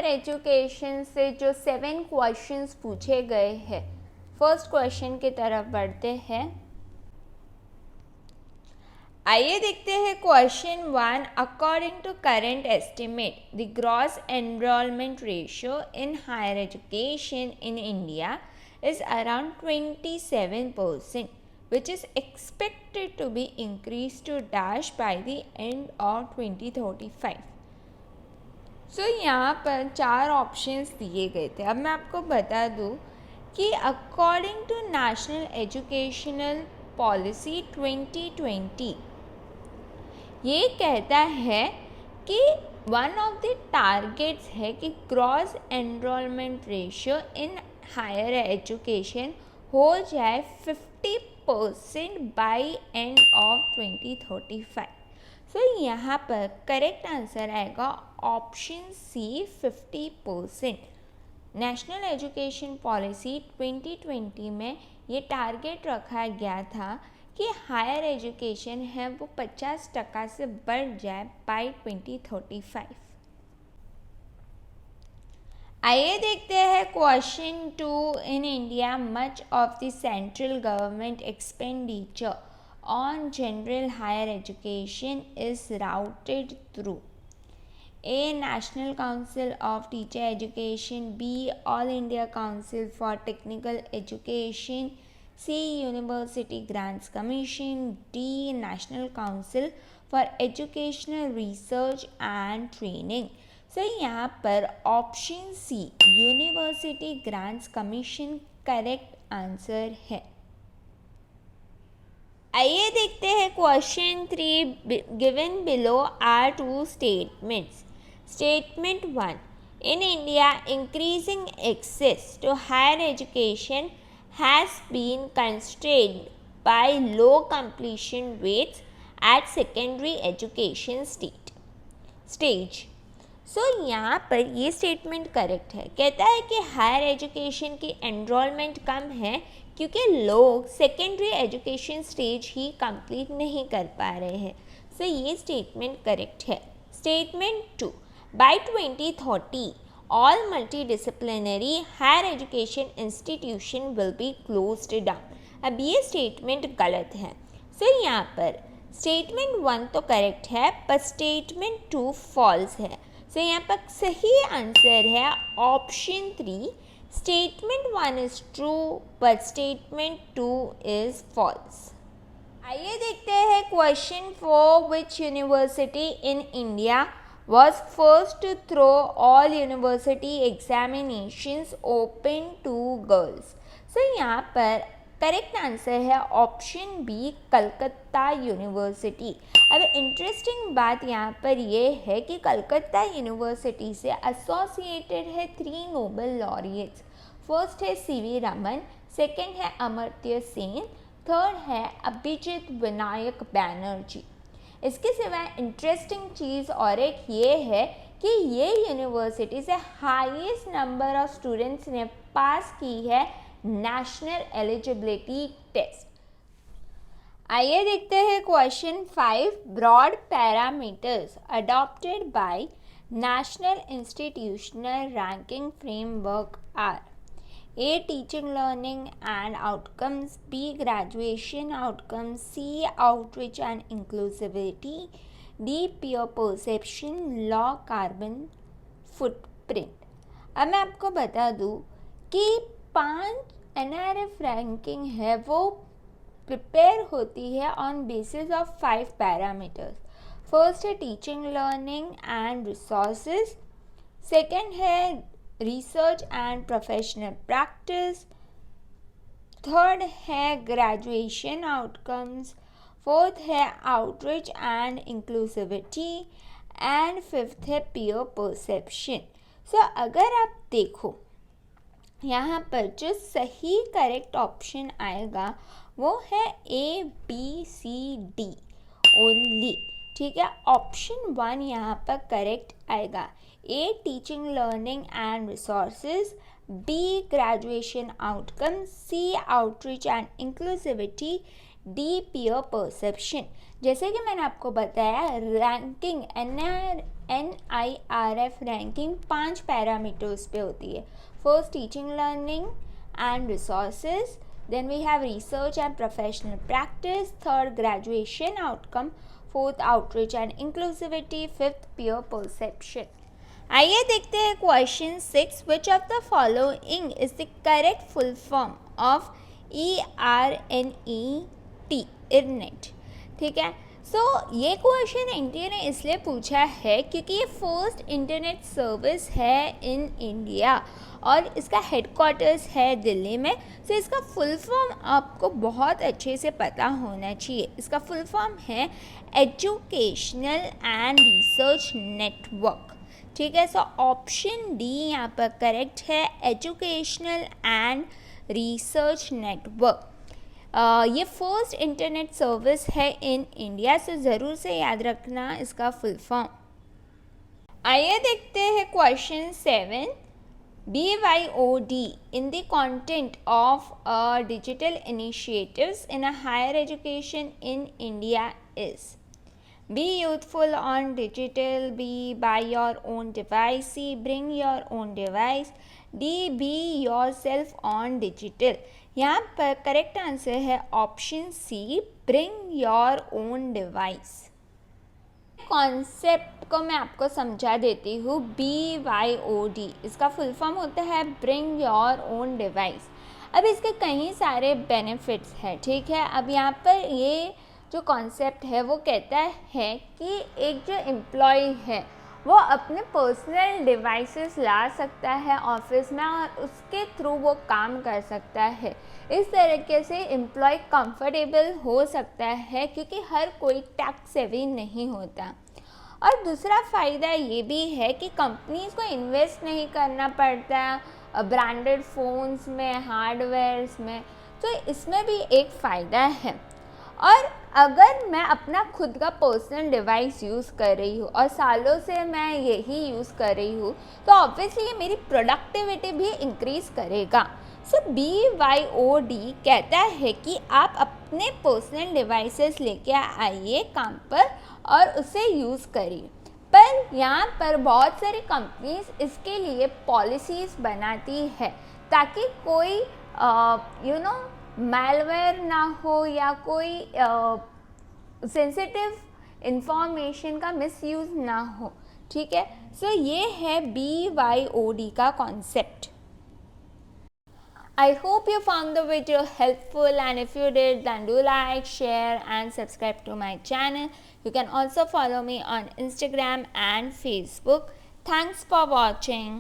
Education से जो 7 questions पूछे गए हैं, फर्स्ट क्वेश्चन की तरफ बढ़ते हैं। आइए देखते हैं question 1। According to current estimate the gross enrolment ratio in higher education in India is around 27%, which is expected to be increased to dash by the end of 2035. So यहाँ पर 4 options दिए गए थे। अब मैं आपको बता दूँ कि according to national educational policy 2020 ये कहता है कि वन ऑफ द टारगेट्स है कि gross enrolment ratio in higher education हो जाए 50% बाय एंड ऑफ 2035। सो यहाँ पर करेक्ट आंसर आएगा option C 50%। National education policy 2020 में ये टारगेट रखा गया था कि हायर एजुकेशन है वो 50% से बढ़ जाए बाय 2035। आइए देखते हैं question 2। In India much of the central government expenditure on general higher education is routed through A. National Council of Teacher Education, B. All India Council for Technical Education, C. University Grants Commission, D. National Council for Educational Research and Training। So यहाँ पर option C university grants commission correct answer है। आइए देखते हैं question 3। Given below are 2 statements. Statement 1. In India, increasing access to higher education has been constrained by low completion rates at secondary education stage. So, यहाँ पर ये statement correct है। कहता है कि हायर एजुकेशन की एनरोलमेंट कम है क्योंकि लोग सेकेंडरी एजुकेशन स्टेज ही कंप्लीट नहीं कर पा रहे हैं। सो ये स्टेटमेंट करेक्ट है। Statement 2. By 2030, all multidisciplinary higher education institution will be closed down. अब ये स्टेटमेंट गलत है। सो यहाँ पर स्टेटमेंट 1 तो करेक्ट है पर स्टेटमेंट 2 फॉल्स है। सो यहाँ पर सही आंसर है option 3। Statement 1 is true but statement 2 is false. आइए देखते हैं question 4। Which university in India was first to throw all university examinations open to girls। सो यहाँ पर करेक्ट आंसर है ऑप्शन बी कलकत्ता यूनिवर्सिटी। अब इंटरेस्टिंग बात यहाँ पर ये है कि कलकत्ता यूनिवर्सिटी से एसोसिएटेड है 3 नोबेल लॉरिएट्स। फर्स्ट है सीवी रमन, सेकंड है अमर्त्य सेन, थर्ड है अभिजीत विनायक बैनर्जी। इसके सिवाय इंटरेस्टिंग चीज़ और एक ये है कि ये यूनिवर्सिटी से हाईएस्ट नंबर ऑफ स्टूडेंट्स ने पास की है नेशनल एलिजिबिलिटी टेस्ट। आइए देखते हैं question 5। Broad parameters adopted by national institutional ranking framework are A. Teaching learning and outcomes, B. Graduation outcomes, C. Outreach and inclusivity, D. Peer perception, law, carbon footprint। अब मैं आपको बता दूँ कि 5 NRF ranking है वो प्रिपेयर होती है on basis of 5 parameters. First है teaching learning and resources, second है research and professional practice, third है ग्रेजुएशन आउटकम्स, फोर्थ है outreach and inclusivity and fifth है पीयर परसेप्शन। सो अगर आप देखो यहाँ पर जो सही करेक्ट ऑप्शन आएगा वो है A, B, C, D only. ठीक है, ऑप्शन 1 यहाँ पर करेक्ट आएगा। A. Teaching learning and resources, B. Graduation outcome. C. Outreach and inclusivity. D. Peer perception. जैसे कि मैंने आपको बताया, रैंकिंग NIRF रैंकिंग 5 पैरामीटर्स पे होती है. First teaching learning and resources, then we have research and professional practice, third graduation outcome, fourth outreach and inclusivity, fifth peer perception. आइए देखते हैं question 6. Which of the following is the correct full form of ERNET, इरनेट. ठीक है, सो ये question NTA ने इसलिए पूछा है क्योंकि ये फर्स्ट इंटरनेट सर्विस है इन इंडिया और इसका हेडक्वार्टर्स है दिल्ली में. सो इसका फुल फॉर्म आपको बहुत अच्छे से पता होना चाहिए. इसका फुल फॉर्म है एजुकेशनल एंड रिसर्च नेटवर्क. ठीक है, सो ऑप्शन डी यहाँ पर करेक्ट है, एजुकेशनल एंड रिसर्च नेटवर्क. ये फर्स्ट इंटरनेट सर्विस है इन इंडिया, से ज़रूर से याद रखना इसका फुल फॉर्म. आइए देखते हैं question 7. BYOD in the content of digital initiatives in a higher education in India is: be youthful on digital, B. buy your own device, C. bring your own device, D. be yourself on digital. यहाँ पर correct answer है option C, bring your own device. Concept को मैं आपको समझा देती हूँ. BYOD इसका फुल फॉर्म होता है ब्रिंग योर ओन डिवाइस. अब इसके कई सारे बेनिफिट्स हैं. ठीक है, अब यहाँ पर ये जो कॉन्सेप्ट है वो कहता है कि एक जो एम्प्लॉय है वो अपने पर्सनल डिवाइसेस ला सकता है ऑफिस में और उसके थ्रू वो काम कर सकता है. इस तरीके से एम्प्लॉय कंफर्टेबल हो सकता है क्योंकि हर कोई टेक सेवी नहीं होता. और दूसरा फ़ायदा ये भी है कि कंपनीज को इन्वेस्ट नहीं करना पड़ता ब्रांडेड फ़ोन्स में, हार्डवेयर्स में. तो इसमें भी एक फ़ायदा है. और अगर मैं अपना खुद का पर्सनल डिवाइस यूज़ कर रही हूँ और सालों से मैं यही यूज़ कर रही हूँ तो ऑब्वियसली ये मेरी प्रोडक्टिविटी भी इंक्रीज़ करेगा. सो BYOD कहता है कि आप अपने पर्सनल डिवाइसेस लेके आइए काम पर और उसे यूज़ करिए. पर यहाँ पर बहुत सारी कंपनीज इसके लिए पॉलिसीज़ बनाती है ताकि कोई मैलवेयर ना हो या कोई सेंसिटिव इंफॉर्मेशन का मिसयूज़ ना हो. ठीक है, सो ये है BYOD का concept. I hope you found the video helpful, and if you did, then do like, share and subscribe to my channel. You can also follow me on Instagram and Facebook. Thanks for watching.